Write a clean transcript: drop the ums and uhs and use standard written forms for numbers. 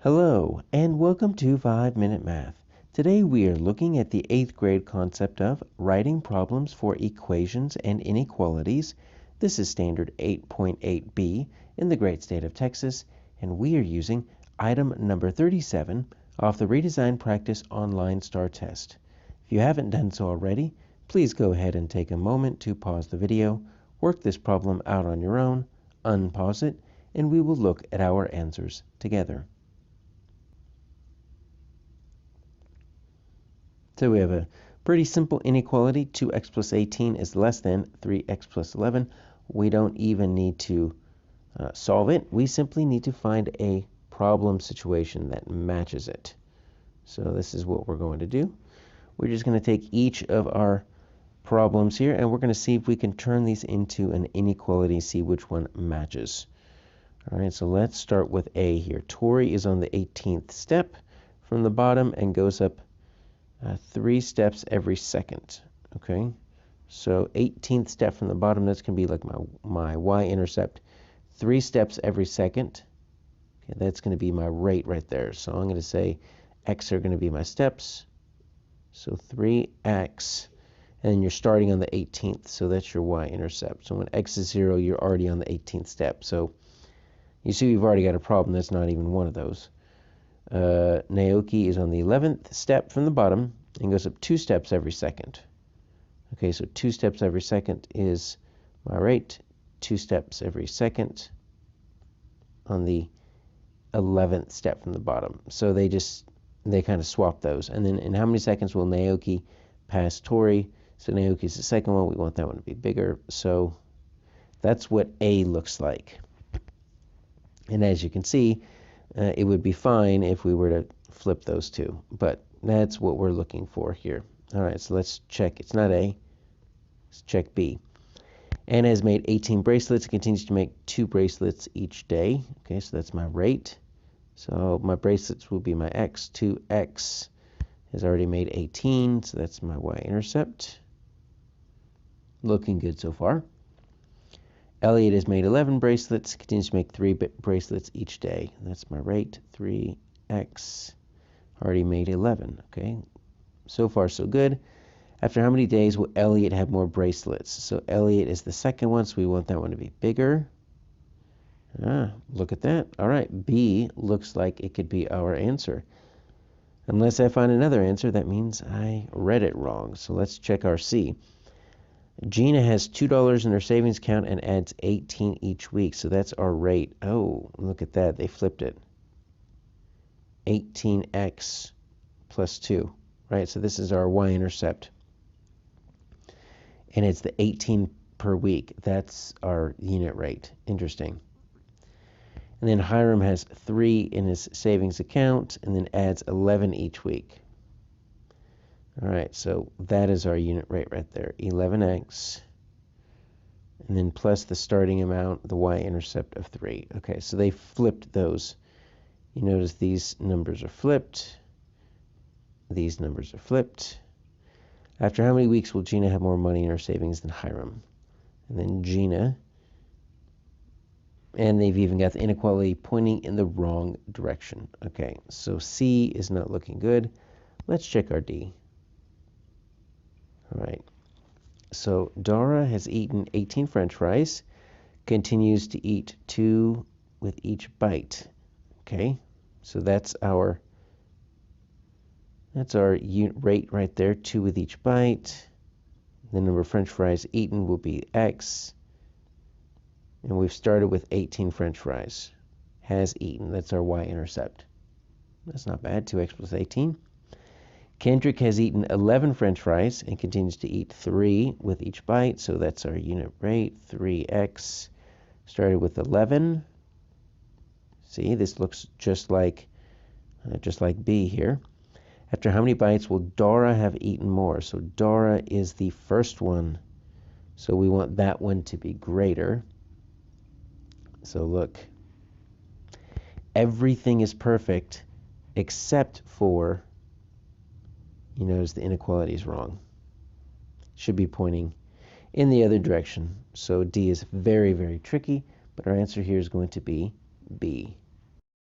Hello, and welcome to 5-Minute Math. Today we are looking at the 8th grade concept of writing problems for equations and inequalities. This is standard 8.8b in the great state of Texas, and we are using item number 37 off the Redesign Practice Online STAAR test. If you haven't done so already, please go ahead and take a moment to pause the video, work this problem out on your own, unpause it, and we will look at our answers together. So we have a pretty simple inequality. 2x plus 18 is less than 3x plus 11. We don't even need to solve it. We simply need to find a problem situation that matches it. So this is what we're going to do. We're just going to take each of our problems here, and we're going to see if we can turn these into an inequality, see which one matches. All right, so let's start with A here. Tori is on the 18th step from the bottom and goes up 3 steps every second. Okay, so 18th step from the bottom, that's going to be like my y-intercept. 3 steps every second. Okay, that's going to be my rate right there. So I'm going to say x are going to be my steps. So 3x, and then you're starting on the 18th, so that's your y-intercept. So when x is 0, you're already on the 18th step. So you see we've already got a problem that's not even one of those. Naoki is on the 11th step from the bottom and goes up 2 steps every second. Okay, so 2 steps every second is my rate. 2 steps every second on the 11th step from the bottom. So they kind of swap those. And then in how many seconds will Naoki pass Tori? So Naoki is the second one. We want that one to be bigger. So that's what A looks like. And as you can see, it would be fine if we were to flip those two, but that's what we're looking for here. All right, so let's check. It's not A. Let's check B. Anna has made 18 bracelets and continues to make 2 bracelets each day. Okay, so that's my rate. So my bracelets will be my x. 2x has already made 18, so that's my y-intercept. Looking good so far. Elliot has made 11 bracelets, continues to make 3 bracelets each day. That's my rate, 3x, already made 11, okay? So far, so good. After how many days will Elliot have more bracelets? So Elliot is the second one, so we want that one to be bigger. Look at that. All right, B looks like it could be our answer. Unless I find another answer, that means I read it wrong. So let's check our C. Gina has $2 in her savings account and adds 18 each week. So that's our rate. Oh, look at that. They flipped it. 18x plus 2. Right? So this is our y-intercept. And it's the 18 per week. That's our unit rate. Interesting. And then Hiram has 3 in his savings account and then adds 11 each week. All right, so that is our unit rate right there, 11x, and then plus the starting amount, the y-intercept of 3. Okay, so they flipped those. You notice these numbers are flipped. These numbers are flipped. After how many weeks will Gina have more money in her savings than Hiram? And then Gina, and they've even got the inequality pointing in the wrong direction. Okay, so C is not looking good. Let's check our D. All right, so Dara has eaten 18 French fries, continues to eat 2 with each bite. Okay, so that's our unit rate right there, 2 with each bite. The number of French fries eaten will be X, and we've started with 18 French fries. Has eaten, that's our y-intercept. That's not bad, 2x plus 18. Kendrick has eaten 11 French fries and continues to eat 3 with each bite, so that's our unit rate, 3x. Started with 11. See, this looks just like B here. After how many bites will Dara have eaten more? So Dara is the first one, so we want that one to be greater. So look, everything is perfect except for, you notice the inequality is wrong. Should be pointing in the other direction. So D is very, very tricky, but our answer here is going to be B.